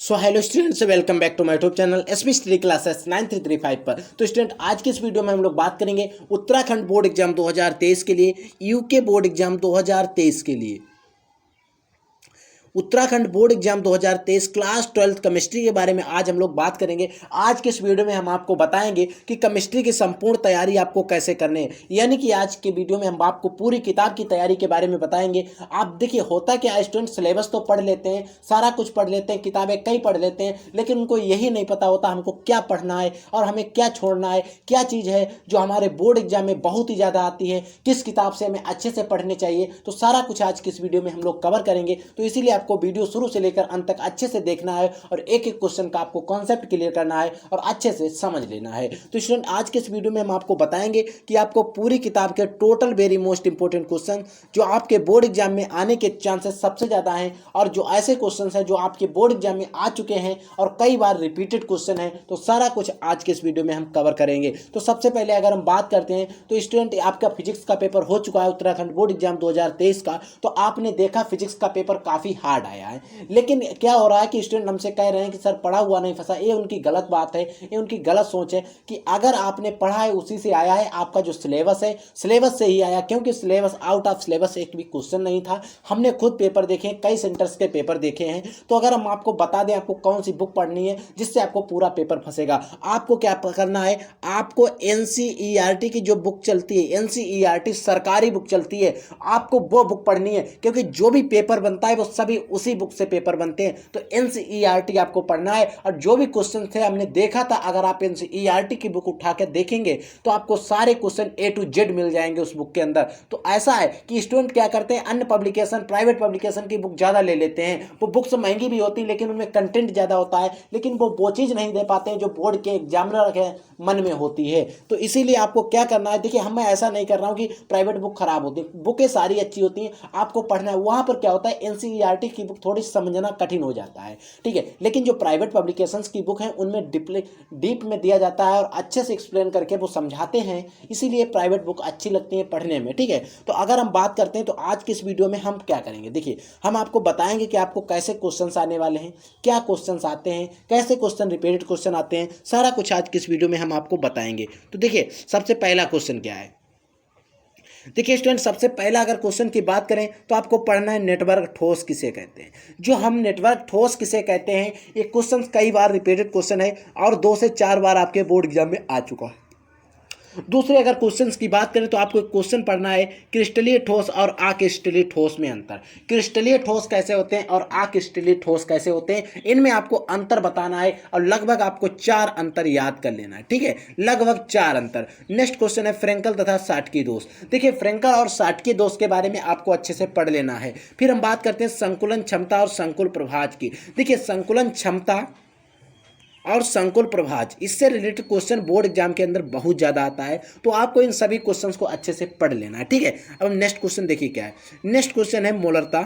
So hello students, welcome back to my YouTube channel SP study classes 9335 पर। तो student, आज की इस वीडियो में हम लोग बात करेंगे उत्तराखंड बोर्ड एग्जाम 2023 के लिए, यूके बोर्ड एग्जाम 2023 के लिए। Uttarakhand board exam 2023 class 12 chemistry के बारे में आज हम लोग बात करेंगे। आज के इस वीडियो में हम आपको बताएंगे कि केमिस्ट्री की संपूर्ण तैयारी आपको कैसे करनी है, यानी कि आज के वीडियो में हम आपको पूरी किताब की तैयारी के बारे में बताएंगे। आप देखिए, होता क्या है स्टूडेंट, सिलेबस तो पढ़ लेते हैं, सारा कुछ पढ़ लेते हैं, किताबें कई पढ़ लेते हैं, लेकिन उनको यही नहीं पता होता हमको क्या पढ़ना है और हमें क्या छोड़ना है, क्या चीज़ है जो हमारे बोर्ड एग्जाम में बहुत ही ज़्यादा आती है, किस किताब से हमें अच्छे से पढ़ने चाहिए। तो सारा कुछ आज की इस वीडियो में हम लोग कवर करेंगे। तो इसीलिए आपको वीडियो शुरू से लेकर अंत तक अच्छे से देखना है और एक एक क्वेश्चन का आपको कॉन्सेप्ट क्लियर करना है और अच्छे से समझ लेना है। तो स्टूडेंट, आज के इस वीडियो में हम आपको बताएंगे कि आपको पूरी किताब के total very most important question जो आपके बोर्ड एग्जाम में आने के चांसेस सबसे ज़्यादा हैं और जो ऐसे क्वेश्चन हैं जो आपके बोर्ड एग्जाम में आ चुके हैं और कई बार रिपीटेड क्वेश्चन हैं, तो सारा कुछ आज के इस वीडियो में हम कवर करेंगे। तो सबसे पहले अगर हम बात करते हैं तो स्टूडेंट, आपका फिजिक्स का पेपर हो चुका है उत्तराखंड बोर्ड एग्जाम 2023 का। तो आपने देखा फिजिक्स का पेपर काफ़ी हार्ड आया है, लेकिन क्या हो रहा है कि स्टूडेंट हमसे कह रहे हैं कि सर पढ़ा हुआ नहीं फंसा। ये उनकी गलत बात है, ये उनकी गलत सोच है कि अगर आपने पढ़ा है उसी से आया है। आपका जो सिलेबस है, सिलेबस से ही आया, क्योंकि सिलेबस आउट ऑफ सिलेबस एक भी क्वेश्चन नहीं था। हमने खुद पेपर देखे, कई सेंटर्स के पेपर देखे हैं। तो अगर हम आपको बता दें आपको कौन सी बुक पढ़नी है जिससे आपको पूरा पेपर फंसेगा, आपको क्या करना है, आपको एनसीईआरटी की जो बुक चलती है, एनसीईआरटी सरकारी बुक चलती है, आपको वो बुक पढ़नी है, क्योंकि जो भी पेपर बनता है वो सभी उसी बुक से पेपर बनते हैं। तो एनसीईआरटी आपको पढ़ना है और जो भी क्वेश्चन थे हमने देखा था, अगर आप एनसीईआरटी की बुक उठा के देखेंगे तो आपको सारे क्वेश्चन ए टू जेड मिल जाएंगे उस बुक के अंदर। तो ऐसा है कि स्टूडेंट क्या करते हैं, अन्य पब्लिकेशन, प्राइवेट पब्लिकेशन की बुक ज़्यादा ले लेते हैं। वो बुक्स महंगी भी होती है लेकिन उनमें कंटेंट ज़्यादा होता है, लेकिन वो चीज़ नहीं दे पाते हैं जो बोर्ड के एग्जामिनर के मन में होती है। तो इसीलिए आपको क्या करना है, देखिए हम मैं ऐसा नहीं कर रहा हूँ कि प्राइवेट बुक खराब होती है, बुकें सारी अच्छी होती हैं, आपको पढ़ना है। वहाँ पर क्या होता है, एनसीईआरटी की बुक थोड़ी समझना कठिन हो जाता है, ठीक है। लेकिन जो प्राइवेट पब्लिकेशंस की बुक है उनमें डीप में दिया जाता है और अच्छे से एक्सप्लेन करके वो समझाते हैं, इसीलिए प्राइवेट बुक अच्छी लगती है पढ़ने में, ठीक है। तो अगर हम बात करते हैं तो आज के इस वीडियो में हम क्या करेंगे, देखिए हम आपको बताएंगे कि आपको कैसे क्वेश्चंस आने वाले हैं, क्या क्वेश्चंस आते हैं, कैसे क्वेश्चन रिपीटेड क्वेश्चन आते हैं, सारा कुछ आज की इस वीडियो में हम आपको बताएंगे। तो देखिए सबसे पहला क्वेश्चन क्या है, देखिए स्टूडेंट, सबसे पहला अगर क्वेश्चन की बात करें तो आपको पढ़ना है नेटवर्क ठोस किसे कहते हैं। जो हम नेटवर्क ठोस किसे कहते हैं, ये क्वेश्चन कई बार रिपीटेड क्वेश्चन है और 2 से 4 बार आपके बोर्ड एग्जाम में आ चुका है। दूसरे अगर क्वेश्चंस की बात करें तो आपको एक क्वेश्चन पढ़ना है, क्रिस्टलीय ठोस और अक्रिस्टलीय ठोस में अंतर। क्रिस्टलीय ठोस कैसे होते हैं और अक्रिस्टलीय ठोस कैसे होते हैं, इनमें आपको अंतर बताना है और लगभग आपको 4 अंतर याद कर लेना है, ठीक है, लगभग 4 अंतर। नेक्स्ट क्वेश्चन है फ्रेंकल तथा शाटकी दोष। देखिए फ्रेंकल और शाटकी दोष के बारे में आपको अच्छे से पढ़ लेना है। फिर हम बात करते हैं संकुलन क्षमता और संकुल प्रभाज की। देखिए संकुलन क्षमता और संकुल प्रभाज, इससे रिलेटेड क्वेश्चन बोर्ड एग्जाम के अंदर बहुत ज़्यादा आता है, तो आपको इन सभी क्वेश्चंस को अच्छे से पढ़ लेना है, ठीक है। अब नेक्स्ट क्वेश्चन देखिए क्या है, नेक्स्ट क्वेश्चन है मोलरता।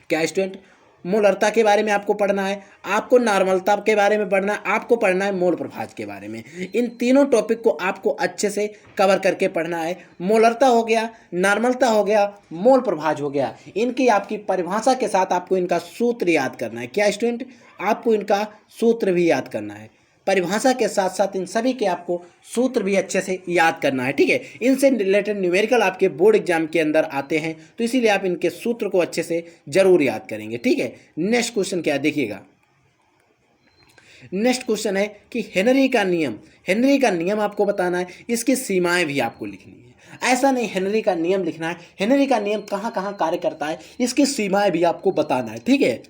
क्या है स्टूडेंट, मोलरता के बारे में आपको पढ़ना है, आपको नॉर्मलता के बारे में पढ़ना है, आपको पढ़ना है मोल प्रभाज के बारे में। इन तीनों टॉपिक को आपको अच्छे से कवर करके पढ़ना है। मोलरता हो गया, नॉर्मलता हो गया, मोल प्रभाज हो गया, इनकी आपकी परिभाषा के साथ आपको इनका सूत्र याद करना है। क्या स्टूडेंट, आपको इनका सूत्र भी याद करना है, परिभाषा के साथ साथ इन सभी के आपको सूत्र भी अच्छे से याद करना है, ठीक है। इनसे रिलेटेड न्यूमेरिकल आपके बोर्ड एग्जाम के अंदर आते हैं, तो इसीलिए आप इनके सूत्र को अच्छे से जरूर याद करेंगे, ठीक है। नेक्स्ट क्वेश्चन क्या है देखिएगा, नेक्स्ट क्वेश्चन है कि हेनरी का नियम। हेनरी का नियम आपको बताना है, इसकी सीमाएं भी आपको लिखनी है। ऐसा नहीं हेनरी का नियम लिखना है, हेनरी का नियम कहाँ कहाँ कार्य करता है इसकी सीमाएं भी आपको बताना है, ठीक है।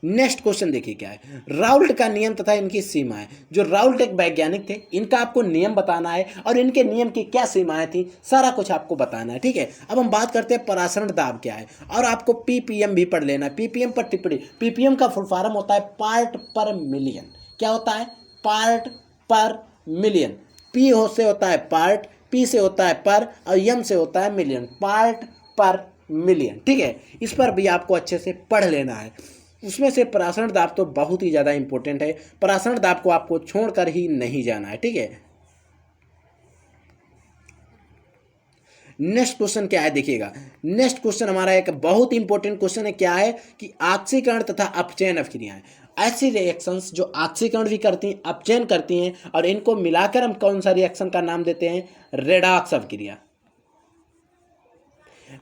नेक्स्ट क्वेश्चन देखिए क्या है, राउल्ट का नियम तथा इनकी सीमाएं। जो राउल्ट एक वैज्ञानिक थे, इनका आपको नियम बताना है और इनके नियम की क्या सीमाएं थी, सारा कुछ आपको बताना है, ठीक है। अब हम बात करते हैं परासरण दाब क्या है, और आपको पीपीएम भी पढ़ लेना है। पीपीएम पर टिप्पणी, पीपीएम का फुल फॉर्म होता है पार्ट पर मिलियन। क्या होता है, पार्ट पर मिलियन। पी हो से होता है पार्ट, पी से होता है पर और एम से होता है मिलियन, पार्ट पर मिलियन, ठीक है। इस पर भी आपको अच्छे से पढ़ लेना है। उसमें से परासरण दाब तो बहुत ही ज़्यादा इंपॉर्टेंट है, परासरण दाब को आपको छोड़कर ही नहीं जाना है, ठीक है। नेक्स्ट क्वेश्चन क्या है देखिएगा, नेक्स्ट क्वेश्चन हमारा एक बहुत इंपॉर्टेंट क्वेश्चन है, क्या है कि ऑक्सीकरण तथा अपचयन अभिक्रियाएं, ऐसी रिएक्शंस जो ऑक्सीकरण भी करती हैं अपचयन करती हैं और इनको मिलाकर हम कौन सा रिएक्शन का नाम देते हैं, रेडॉक्स अभिक्रिया।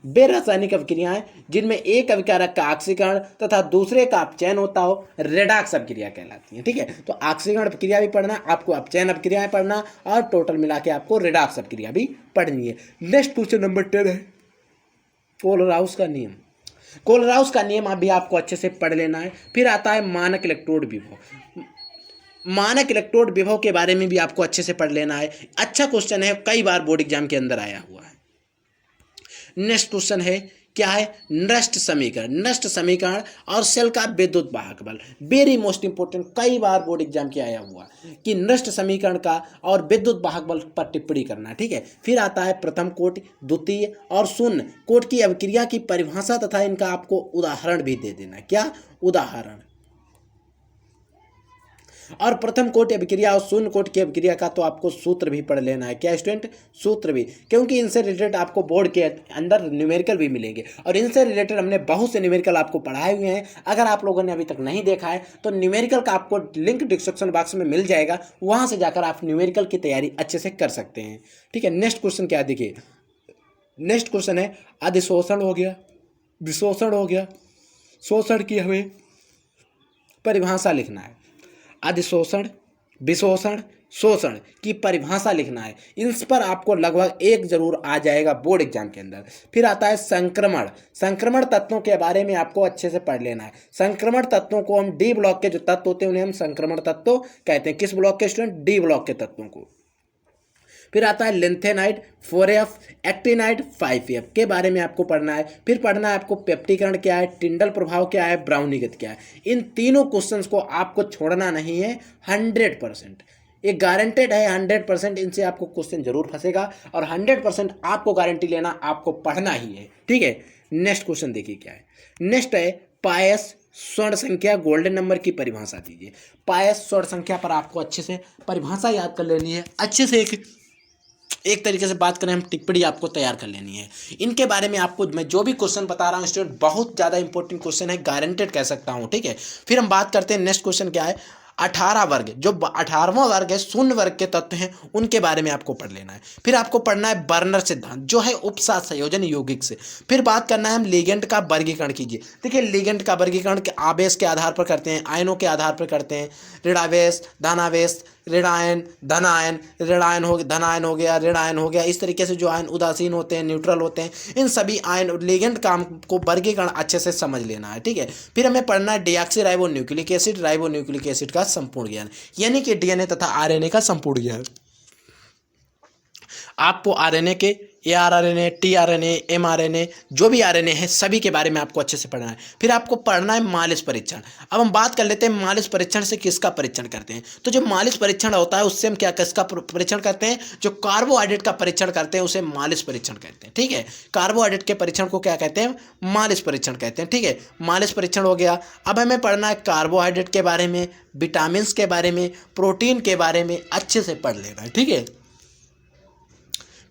वे रासायनिक अभिक्रियाएं जिनमें एक अभिकारक का ऑक्सीकरण तथा दूसरे का अपचयन होता हो रेडॉक्स अभिक्रिया कहलाती है। ठीक है, तो ऑक्सीकरण अभिक्रिया भी पढ़ना, आपको अपचयन अभिक्रियाएं पढ़ना और टोटल मिला के आपको रेडॉक्स अभिक्रिया भी पढ़नी है। नेक्स्ट क्वेश्चन नंबर 10 है कोलराउस का नियम। कोलराउस का नियम अभी आपको अच्छे से पढ़ लेना है। फिर आता है मानक इलेक्ट्रोड विभव। मानक इलेक्ट्रोड विभव के बारे में भी आपको अच्छे से पढ़ लेना है। अच्छा क्वेश्चन है, कई बार बोर्ड एग्जाम के अंदर आया हुआ है। नेक्स्ट क्वेश्चन है, क्या है, नष्ट समीकरण। नष्ट समीकरण और सेल का विद्युत वाहक बल, वेरी मोस्ट इंपोर्टेंट, कई बार बोर्ड एग्जाम के आया हुआ कि नष्ट समीकरण का और विद्युत वाहक बल पर टिप्पणी करना। ठीक है, फिर आता है प्रथम कोटि, द्वितीय और शून्य कोटि की अभिक्रिया की परिभाषा तथा इनका आपको उदाहरण भी दे देना। क्या उदाहरण, और प्रथम कोटि अभिक्रिया और शून्य कोटि की अभिक्रिया का तो आपको सूत्र भी पढ़ लेना है। क्या स्टूडेंट, सूत्र भी, क्योंकि इनसे रिलेटेड आपको बोर्ड के अंदर न्यूमेरिकल भी मिलेंगे और इनसे रिलेटेड हमने बहुत से न्यूमेरिकल आपको पढ़ाए हुए हैं। अगर आप लोगों ने अभी तक नहीं देखा है तो न्यूमेरिकल का आपको लिंक डिस्क्रिप्शन बॉक्स में मिल जाएगा, वहाँ से जाकर आप न्यूमेरिकल की तैयारी अच्छे से कर सकते हैं। ठीक है, नेक्स्ट क्वेश्चन क्या देखिए, नेक्स्ट क्वेश्चन है अधिशोषण हो गया, विशोषण हो गया, शोषण की हमें परिभाषा लिखना है। अधिशोषण, विशोषण, शोषण की परिभाषा लिखना है। इन पर आपको लगभग एक जरूर आ जाएगा बोर्ड एग्जाम के अंदर। फिर आता है संक्रमण। संक्रमण तत्वों के बारे में आपको अच्छे से पढ़ लेना है। संक्रमण तत्वों को हम डी ब्लॉक के जो तत्व होते हैं उन्हें हम संक्रमण तत्व कहते हैं। किस ब्लॉक के स्टूडेंट, डी ब्लॉक के तत्वों को। फिर आता है लिंथेनाइड 4F, एक्टिनाइड 5F के बारे में आपको पढ़ना है। फिर पढ़ना है आपको पेप्टिकरण क्या है, टिंडल प्रभाव क्या है, ब्राउनीगत क्या है। इन तीनों क्वेश्चंस को आपको छोड़ना नहीं है 100%, ये गारंटेड है 100%। इनसे आपको क्वेश्चन जरूर फंसेगा और 100% आपको गारंटी लेना, आपको पढ़ना ही है। ठीक है, नेक्स्ट क्वेश्चन देखिए क्या है। नेक्स्ट है पायस स्वर्ण संख्या गोल्डन नंबर की परिभाषा दीजिए। पायस स्वर्ण संख्या पर आपको अच्छे से परिभाषा याद कर लेनी है। अच्छे से एक तरीके से बात करें हम, टिप्पणी आपको तैयार कर लेनी है। इनके बारे में आपको मैं जो भी क्वेश्चन बता रहा हूँ स्टूडेंट, बहुत ज़्यादा इंपॉर्टेंट क्वेश्चन है, गारंटेड कह सकता हूँ। ठीक है, फिर हम बात करते हैं नेक्स्ट क्वेश्चन क्या है, 18 वर्ग, जो 18वां वर्ग है, शून्य वर्ग के तत्व हैं, उनके बारे में आपको पढ़ लेना है। फिर आपको पढ़ना है बर्नर सिद्धांत, जो है उपसात संयोजन यौगिक से। फिर बात करना है हम लिगेंड का वर्गीकरण कीजिए। देखिए लिगेंड का वर्गीकरण के आवेश के आधार पर करते हैं, आयनों के आधार पर करते हैं। ऋणावेश, धनावेश, ऋणायन, धनायन, ऋणायन हो धनायन हो गया, ऋणायन हो गया। इस तरीके से जो आयन उदासीन होते हैं, न्यूट्रल होते हैं, इन सभी आयन लिगेंड काम को वर्गीकरण अच्छे से समझ लेना है। ठीक है, फिर हमें पढ़ना है deoxy ribo nucleic acid, ribo nucleic acid का संपूर्ण ज्ञान, यानी कि डीएनए तथा आरएनए का संपूर्ण ज्ञान। आपको आरएनए के एआरआरएनए, टीआरएनए, एमआरएनए, जो भी आरएनए है सभी के बारे में आपको अच्छे से पढ़ना है। फिर आपको पढ़ना है मालिश परीक्षण। अब हम बात कर लेते हैं मालिश परीक्षण से किसका परीक्षण करते हैं। तो जो मालिश परीक्षण होता है उससे हम क्या किसका परीक्षण करते हैं, जो कार्बोहाइड्रेट का परीक्षण करते हैं उसे मालिश परीक्षण कहते हैं। ठीक है, कार्बोहाइड्रेट के परीक्षण को क्या कहते हैं, मालिश परीक्षण कहते हैं। ठीक है, मालिश परीक्षण हो गया। अब हमें पढ़ना है कार्बोहाइड्रेट के बारे में, विटामिन के बारे में, प्रोटीन के बारे में अच्छे से पढ़ लेना है। ठीक है,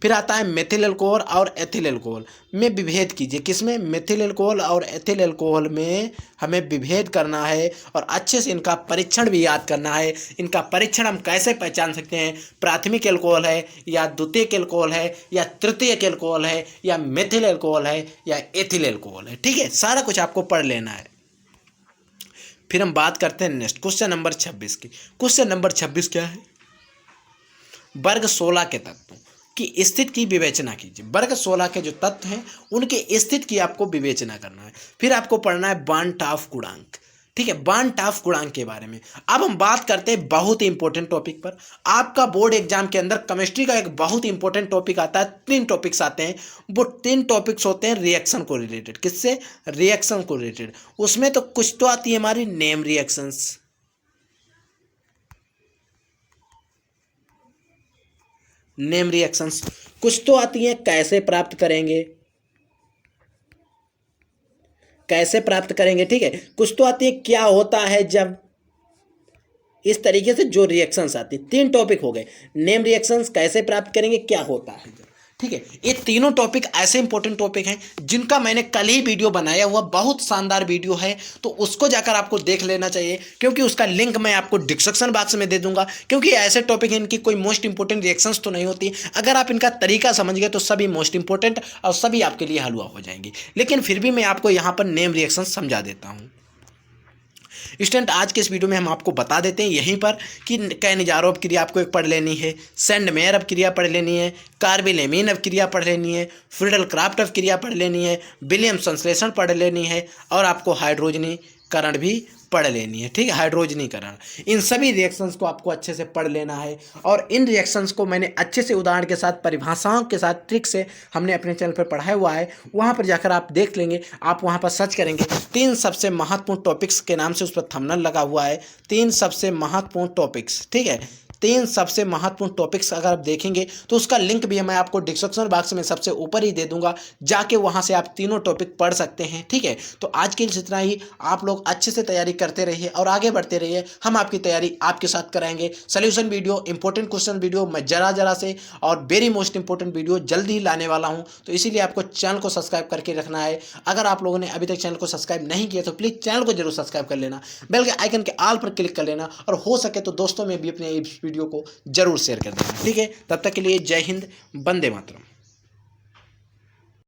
फिर आता है मेथिल अल्कोहल और एथिल अल्कोहल में विभेद कीजिए। किसमें, मेथिल अल्कोहल और एथिल अल्कोहल में हमें विभेद करना है और अच्छे से इनका परीक्षण भी याद करना है। इनका परीक्षण हम कैसे पहचान सकते हैं, प्राथमिक अल्कोहल है या द्वितीयक अल्कोहल है या तृतीयक अल्कोहल है या मेथिल अल्कोहल है या एथिल अल्कोहल है। ठीक है, सारा कुछ आपको पढ़ लेना है। फिर हम बात करते हैं नेक्स्ट क्वेश्चन नंबर 26 की। क्वेश्चन नंबर 26 क्या है, वर्ग 16 के तत्वों की स्थिति की विवेचना कीजिए। वर्ग 16 के जो तत्व हैं उनके स्थिति की आपको विवेचना करना है। फिर आपको पढ़ना है बार्नटाफ गुणांक। ठीक है, बार्नटाफ गुणांक के बारे में अब हम बात करते हैं बहुत ही इंपॉर्टेंट टॉपिक पर। आपका बोर्ड एग्जाम के अंदर केमिस्ट्री का एक बहुत ही इंपॉर्टेंट टॉपिक आता है, 3 टॉपिक्स आते हैं। वो 3 टॉपिक्स होते हैं रिएक्शन को रिलेटेड। किससे, रिएक्शन को रिलेटेड। उसमें तो कुछ तो आती है हमारी नेम रिएक्शंस, नेम रिएक्शंस, कुछ तो आती है कैसे प्राप्त करेंगे, कैसे प्राप्त करेंगे। ठीक है, कुछ तो आती है क्या होता है जब, इस तरीके से जो रिएक्शंस आती है। 3 टॉपिक हो गए, नेम रिएक्शंस, कैसे प्राप्त करेंगे, क्या होता है जब। ठीक है। ये तीनों टॉपिक ऐसे इंपॉर्टेंट टॉपिक हैं जिनका मैंने कल ही वीडियो बनाया हुआ, बहुत शानदार वीडियो है, तो उसको जाकर आपको देख लेना चाहिए, क्योंकि उसका लिंक मैं आपको डिस्क्रिप्शन बॉक्स में दे दूंगा। क्योंकि ऐसे टॉपिक हैं, इनकी कोई मोस्ट इंपॉर्टेंट रिएक्शंस तो नहीं होती, अगर आप इनका तरीका समझ गए तो सभी मोस्ट इंपॉर्टेंट और सभी आपके लिए हलवा हो जाएंगी। लेकिन फिर भी मैं आपको यहाँ पर नेम रिएक्शन समझा देता हूँ। स्टूडेंट, आज के इस वीडियो में हम आपको बता देते हैं यहीं पर कि कैनिजारोव क्रिया आपको एक पढ़ लेनी है, सेंडमेयर अब क्रिया पढ़ लेनी है, कार्बेलेमीन अब क्रिया पढ़ लेनी है, फ्रीडल क्राफ्ट अब क्रिया पढ़ लेनी है, विलियम संश्लेषण पढ़ लेनी है, और आपको हाइड्रोजनीकरण भी पढ़ लेनी है। ठीक है, हाइड्रोजनीकरण, इन सभी रिएक्शंस को आपको अच्छे से पढ़ लेना है। और इन रिएक्शंस को मैंने अच्छे से उदाहरण के साथ, परिभाषाओं के साथ, ट्रिक से हमने अपने चैनल पर पढ़ाया हुआ है, वहाँ पर जाकर आप देख लेंगे। आप वहाँ पर सर्च करेंगे 3 सबसे महत्वपूर्ण टॉपिक्स के नाम से, उस पर थंबनेल लगा हुआ है, 3 सबसे महत्वपूर्ण टॉपिक्स। ठीक है, 3 सबसे महत्वपूर्ण टॉपिक्स अगर आप देखेंगे तो उसका लिंक भी मैं आपको डिस्क्रिप्शन बॉक्स में सबसे ऊपर ही दे दूंगा, जाके वहां से आप तीनों टॉपिक पढ़ सकते हैं। ठीक है, तो आज के लिए इतना ही। आप लोग अच्छे से तैयारी करते रहिए और आगे बढ़ते रहिए, हम आपकी तैयारी आपके साथ कराएंगे। Solution video, important question video मैं जरा से और वेरी मोस्ट इंपॉर्टेंट वीडियो जल्दी ही लाने वाला हूं, तो इसीलिए आपको चैनल को सब्सक्राइब करके रखना है। अगर आप लोगों ने अभी तक चैनल को सब्सक्राइब नहीं किया तो प्लीज़ चैनल को जरूर सब्सक्राइब कर लेना, बेल के आइकन के ऑल पर क्लिक कर लेना, और हो सके तो दोस्तों में भी अपने इस वीडियो को जरूर शेयर कर देना। ठीक है, तब तक के लिए जय हिंद, वंदे मातरम।